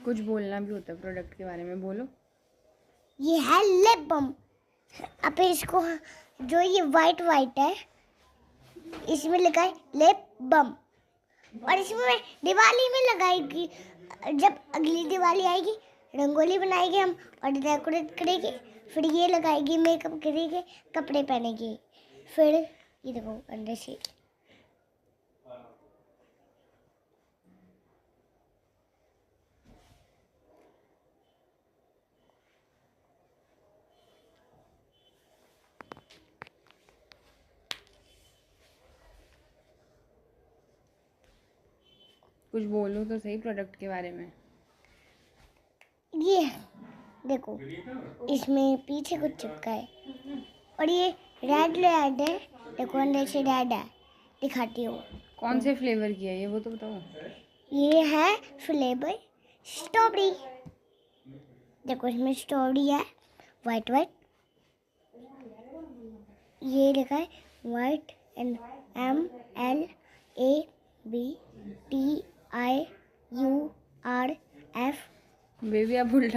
कुछ बोलना भी होता है प्रोडक्ट के बारे में, बोलो। ये है लिप बाम। अब इसको जो ये वाइट है इसमें लिखा है लिप बाम, और इसमें मैं दिवाली में लगाएगी। जब अगली दिवाली आएगी रंगोली बनाएगी हम और डेकोरेट करेगी, फिर ये लगाएगी, मेकअप करेगी, कपड़े पहनेगी, फिर ये देखो अंदर से कुछ बोलो तो सही प्रोडक्ट के बारे में। ये देखो इसमें पीछे कुछ चिपका है और ये रेड है। देखो अंदर से रेड है, दिखाती हूँ। कौन से फ्लेवर की है ये, वो तो बताओ। ये है फ्लेवर स्ट्रॉबेरी। देखो इसमें स्ट्रॉबेरी है, वाइट। ये लिखा है वाइट एंड MLABTIURF। बेबी आप उल्टा